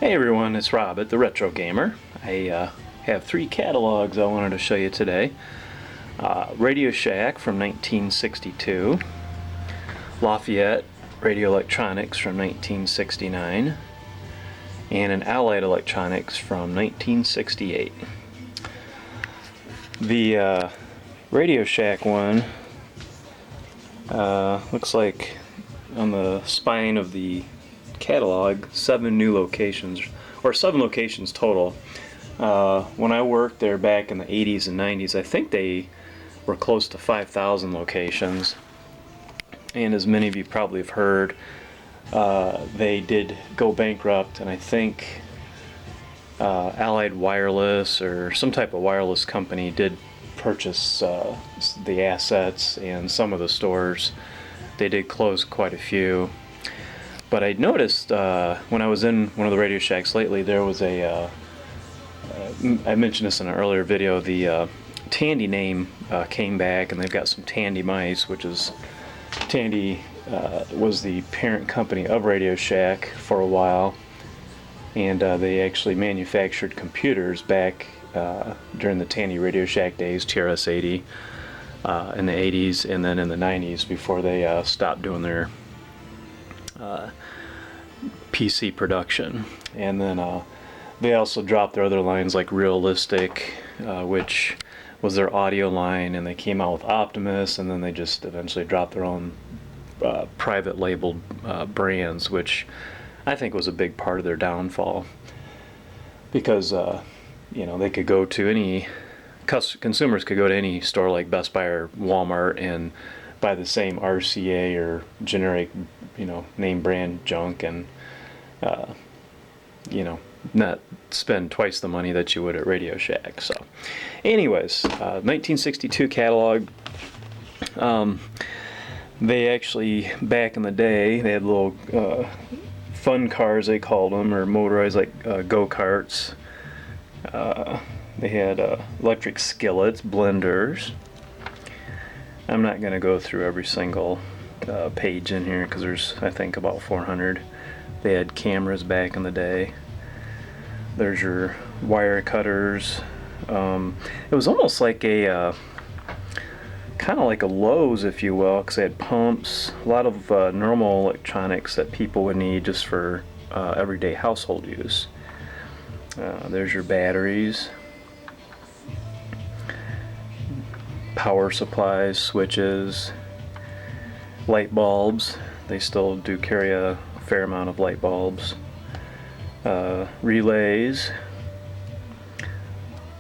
Hey everyone, it's Rob at the Retro Gamer. I have three catalogs I wanted to show you today. Radio Shack from 1962, Lafayette Radio Electronics from 1969, and an Allied Electronics from 1968. The Radio Shack one looks like on the spine of the catalog, 7 new locations, or 7 locations total. When I worked there back in the 80s and 90s, I think they were close to 5,000 locations. And as many of you probably have heard, they did go bankrupt, and I think Allied Wireless or some type of wireless company did purchase the assets and some of the stores. They did close quite a few. But I noticed when I was in one of the Radio Shacks lately, there was I mentioned this in an earlier video, the Tandy name came back, and they've got some Tandy mice, which is, Tandy was the parent company of Radio Shack for a while, and they actually manufactured computers back during the Tandy Radio Shack days, TRS-80, in the 80s, and then in the 90s before they stopped doing their PC production. And then they also dropped their other lines like Realistic, which was their audio line, and they came out with Optimus, and then they just eventually dropped their own private labeled brands, which I think was a big part of their downfall, because you know, they could go to any consumers could go to any store like Best Buy or Walmart and buy the same RCA or generic, you know, name brand junk, and you know, not spend twice the money that you would at Radio Shack. So anyways, 1962 catalog. They actually, back in the day, they had little fun cars, they called them, or motorized, like go-karts. They had electric skillets, blenders. I'm not going to go through every single page in here, because there's, I think, about 400. They had cameras back in the day. There's your wire cutters. It was almost like a kind of like a Lowe's, if you will, because they had pumps, a lot of normal electronics that people would need just for everyday household use. There's your batteries, power supplies, switches, light bulbs. They still do carry a fair amount of light bulbs. Relays,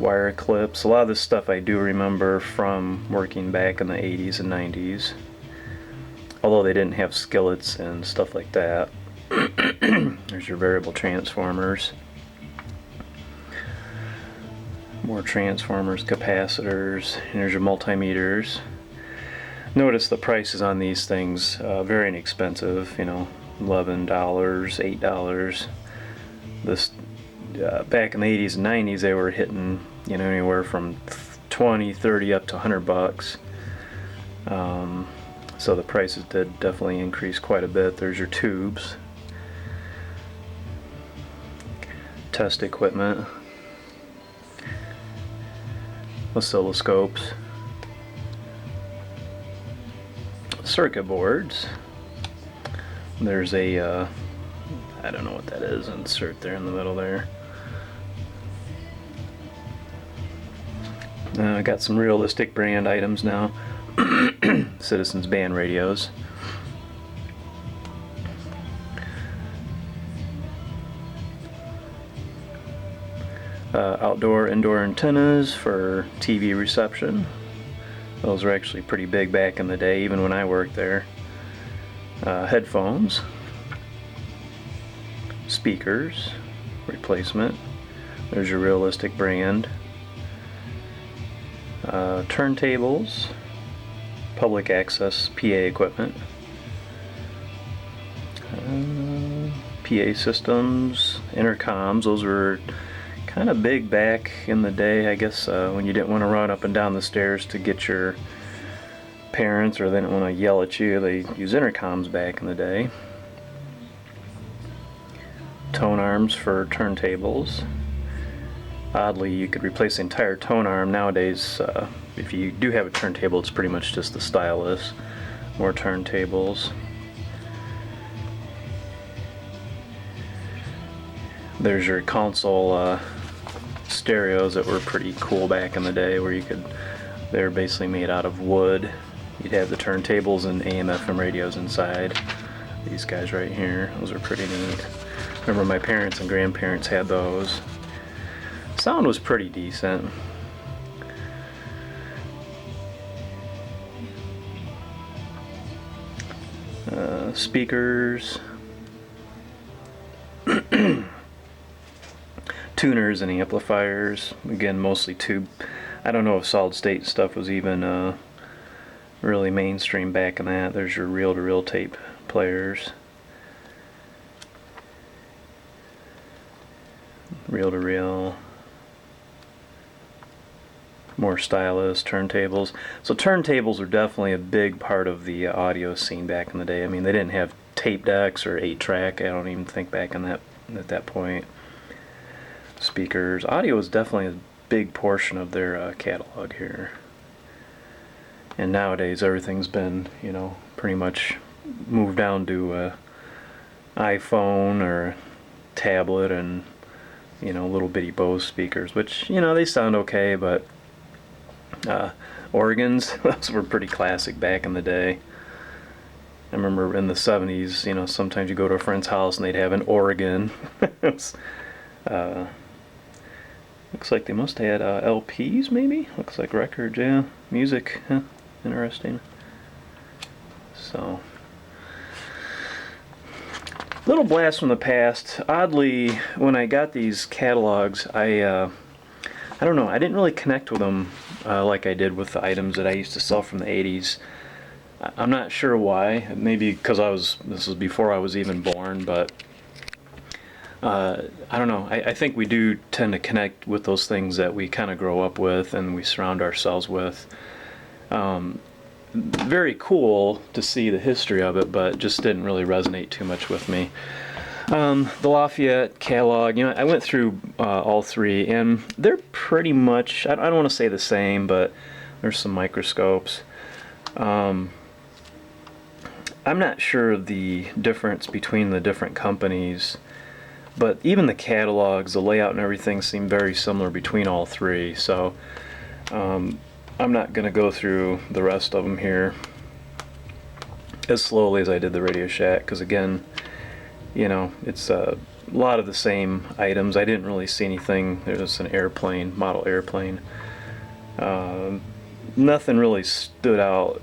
wire clips. A lot of this stuff I do remember from working back in the 80s and 90s, although they didn't have skillets and stuff like that. There's your variable transformers, more transformers, capacitors, and there's your multimeters. Notice the prices on these things, very inexpensive, you know, $11, $8. This back in the 80s and 90s, they were hitting, you know, anywhere from 20, 30 up to $100. So the prices did definitely increase quite a bit. There's your tubes, test equipment, oscilloscopes, circuit boards. There's a I don't know what that is, insert there in the middle there. I got some Realistic brand items now. Citizens band radios. Outdoor, indoor antennas for TV reception. Those were actually pretty big back in the day, even when I worked there. Headphones, speakers, replacement. There's your Realistic brand. Turntables, public access PA equipment, PA systems, intercoms. Those were kind of big back in the day, I guess, when you didn't want to run up and down the stairs to get your parents, or they didn't want to yell at you. They used intercoms back in the day. tone arms for turntables. Oddly, you could replace the entire tone arm. Nowadays, if you do have a turntable, it's pretty much just the stylus. More turntables. There's your console stereos that were pretty cool back in the day, where they were basically made out of wood. You'd have the turntables and AM/FM radios inside. These guys right here, those are pretty neat. Remember my parents and grandparents had those. Sound was pretty decent. Speakers, tuners and amplifiers, again mostly tube. I don't know if solid state stuff was even really mainstream back in that. There's your reel-to-reel tape players, reel-to-reel, more stylus, turntables. So turntables are definitely a big part of the audio scene back in the day. I mean, they didn't have tape decks or 8-track. I don't even think back in at that point. Speakers, audio was definitely a big portion of their catalog here. And nowadays everything's been, you know, pretty much moved down to iPhone or tablet, and you know, little bitty Bose speakers, which, you know, they sound okay, but organs, those were pretty classic back in the day. I remember in the 70s, you know, sometimes you go to a friend's house and they'd have an organ. Looks like they must have had LPs, maybe? Looks like records, yeah. Music, huh? Interesting. So, little blast from the past. Oddly, when I got these catalogs, I don't know, I didn't really connect with them like I did with the items that I used to sell from the 80s. I'm not sure why. Maybe because this was before I was even born, but I don't know. I think we do tend to connect with those things that we kind of grow up with and we surround ourselves with. Very cool to see the history of it, but just didn't really resonate too much with me. The Lafayette Catalog, you know, I went through all three, and they're pretty much, I don't want to say the same, but there's some microscopes. I'm not sure of the difference between the different companies, but even the catalogs, the layout and everything seem very similar between all three, so I'm not going to go through the rest of them here as slowly as I did the Radio Shack, because again, you know, it's a lot of the same items. I didn't really see anything. There's an airplane, model airplane. Nothing really stood out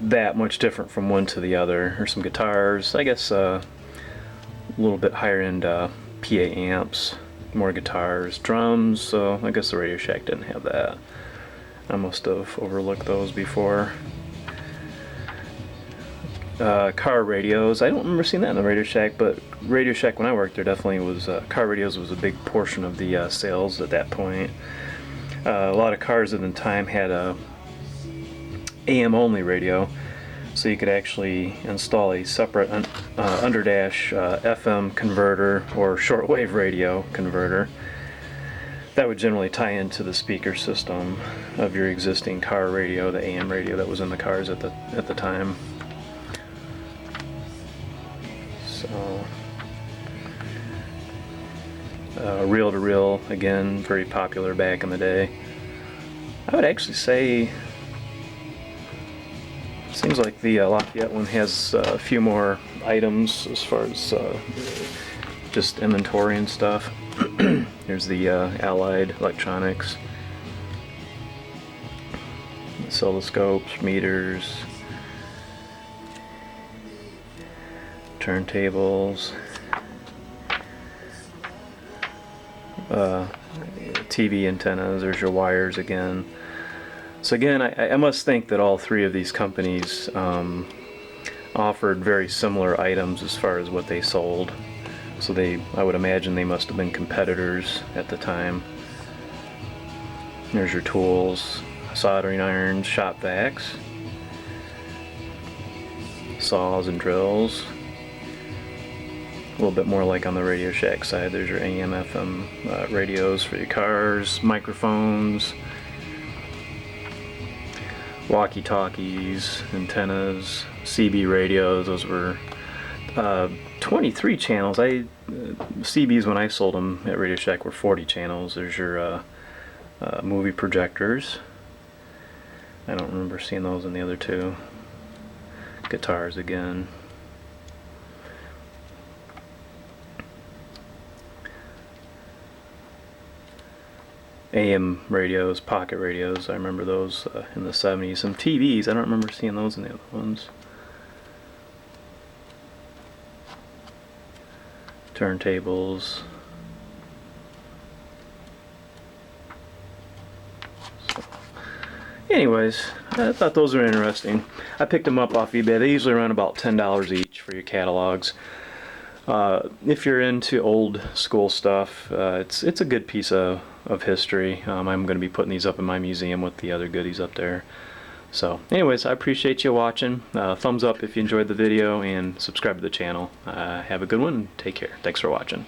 that much different from one to the other. There's some guitars, I guess a little bit higher end PA amps, more guitars, drums, so I guess the Radio Shack didn't have that. I must have overlooked those before. Car radios, I don't remember seeing that in the Radio Shack, but Radio Shack when I worked there definitely was, car radios was a big portion of the sales at that point. A lot of cars at the time had a AM only radio, so you could actually install a separate underdash FM converter or shortwave radio converter that would generally tie into the speaker system of your existing car radio, the AM radio that was in the cars at the time. So, reel-to-reel, again, very popular back in the day. I would actually say, seems like the Lafayette one has a few more items as far as just inventory and stuff. There's the Allied electronics, oscilloscopes, meters, turntables, TV antennas. There's your wires again. So again, I must think that all three of these companies offered very similar items as far as what they sold. So I would imagine they must have been competitors at the time. There's your tools, soldering irons, shop vacs, saws and drills, a little bit more like on the Radio Shack side. There's your AM, FM radios for your cars, microphones, walkie-talkies, antennas, CB radios. Those were 23 channels. CBs when I sold them at Radio Shack were 40 channels. There's your movie projectors. I don't remember seeing those in the other two. Guitars again. AM radios, pocket radios, I remember those in the 70s. Some TVs, I don't remember seeing those in the other ones. Turntables. So, anyways, I thought those were interesting. I picked them up off eBay. They usually run about $10 each for your catalogs. If you're into old school stuff, it's a good piece of history. I'm going to be putting these up in my museum with the other goodies up there. So anyways, I appreciate you watching. Thumbs up if you enjoyed the video, and subscribe to the channel. Have a good one. Take care. Thanks for watching.